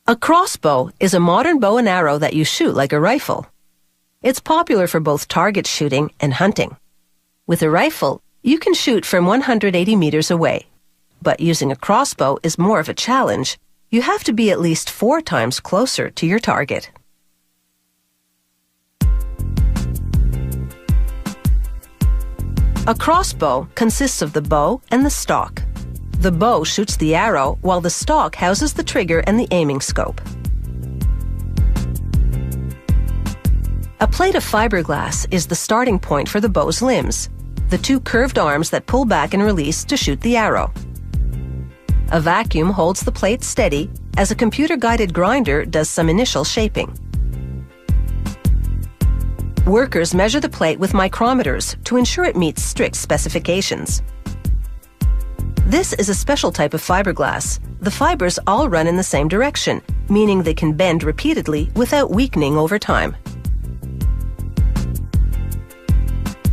A crossbow is a modern bow and arrow that you shoot like a rifle. It's popular for both target shooting and hunting. With a rifle, you can shoot from 180 meters away. But using a crossbow is more of a challenge. You have to be at least 4 times closer to your target. A crossbow consists of the bow and the stock. The bow shoots the arrow while the stock houses the trigger and the aiming scope. A plate of fiberglass is the starting point for the bow's limbs, the 2 curved arms that pull back and release to shoot the arrow. A vacuum holds the plate steady as a computer-guided grinder does some initial shaping. Workers measure the plate with micrometers to ensure it meets strict specifications. This is a special type of fiberglass. The fibers all run in the same direction, meaning they can bend repeatedly without weakening over time.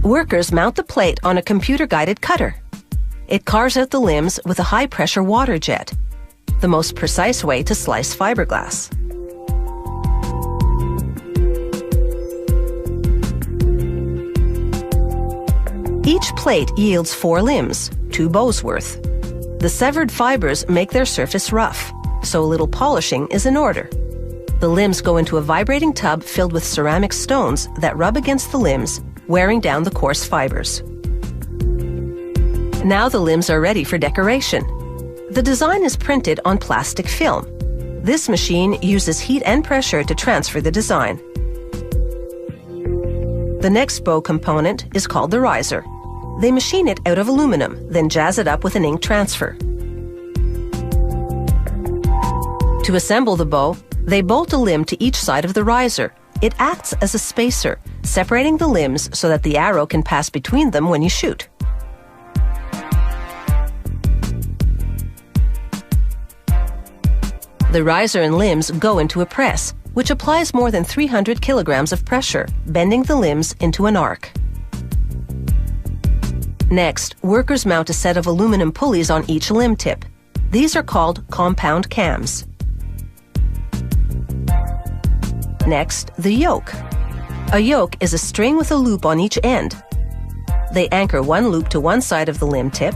Workers mount the plate on a computer-guided cutter. It carves out the limbs with a high-pressure water jet, the most precise way to slice fiberglass. Each plate yields 4 limbs, 2 bows worth. The severed fibers make their surface rough, so a little polishing is in order. The limbs go into a vibrating tub filled with ceramic stones that rub against the limbs, wearing down the coarse fibers. Now the limbs are ready for decoration. The design is printed on plastic film. This machine uses heat and pressure to transfer the design. The next bow component is called the riser. They machine it out of aluminum, then jazz it up with an ink transfer. To assemble the bow, they bolt a limb to each side of the riser. It acts as a spacer, separating the limbs so that the arrow can pass between them when you shoot. The riser and limbs go into a press, which applies more than 300 kilograms of pressure, bending the limbs into an arc. Next, workers mount a set of aluminum pulleys on each limb tip. These are called compound cams. Next, the yoke. A yoke is a string with a loop on each end. They anchor one loop to one side of the limb tip,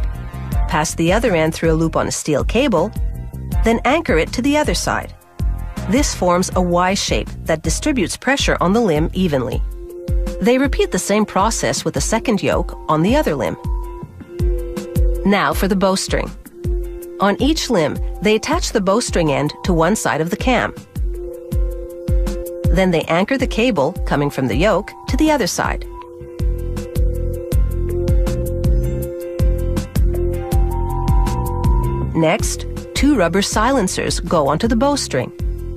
pass the other end through a loop on a steel cable, then anchor it to the other side. This forms a Y shape that distributes pressure on the limb evenly. They repeat the same process with a second yoke on the other limb. Now for the bowstring. On each limb, they attach the bowstring end to one side of the cam. Then they anchor the cable, coming from the yoke, to the other side. Next, 2 rubber silencers go onto the bowstring.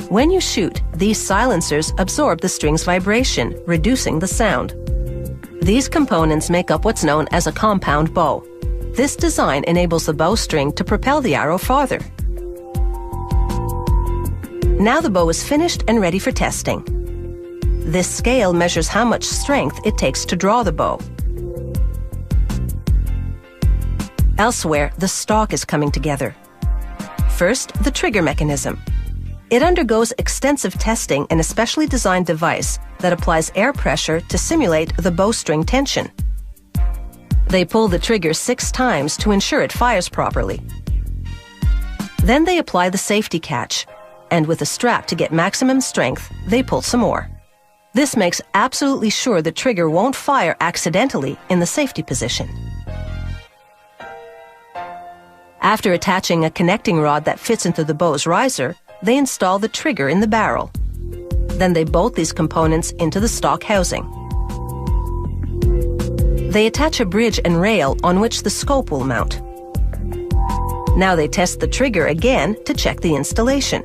When you shoot, these silencers absorb the string's vibration, reducing the sound. These components make up what's known as a compound bow. This design enables the bowstring to propel the arrow farther. Now the bow is finished and ready for testing. This scale measures how much strength it takes to draw the bow. Elsewhere, the stock is coming together. First, the trigger mechanism. It undergoes extensive testing in a specially designed device that applies air pressure to simulate the bowstring tension. They pull the trigger 6 times to ensure it fires properly. Then they apply the safety catch, and with a strap to get maximum strength, they pull some more. This makes absolutely sure the trigger won't fire accidentally in the safety position. After attaching a connecting rod that fits into the bow's riser, they install the trigger in the barrel. Then they bolt these components into the stock housing. They attach a bridge and rail on which the scope will mount. Now they test the trigger again to check the installation.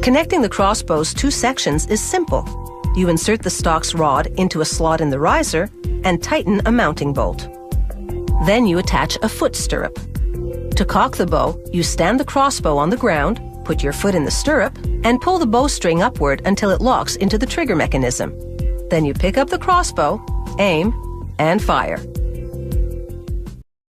Connecting the crossbow's 2 sections is simple. You insert the stock's rod into a slot in the riser and tighten a mounting bolt. Then you attach a foot stirrup. To cock the bow, you stand the crossbow on the ground, put your foot in the stirrup, and pull the bowstring upward until it locks into the trigger mechanism. Then you pick up the crossbow, aim, and fire.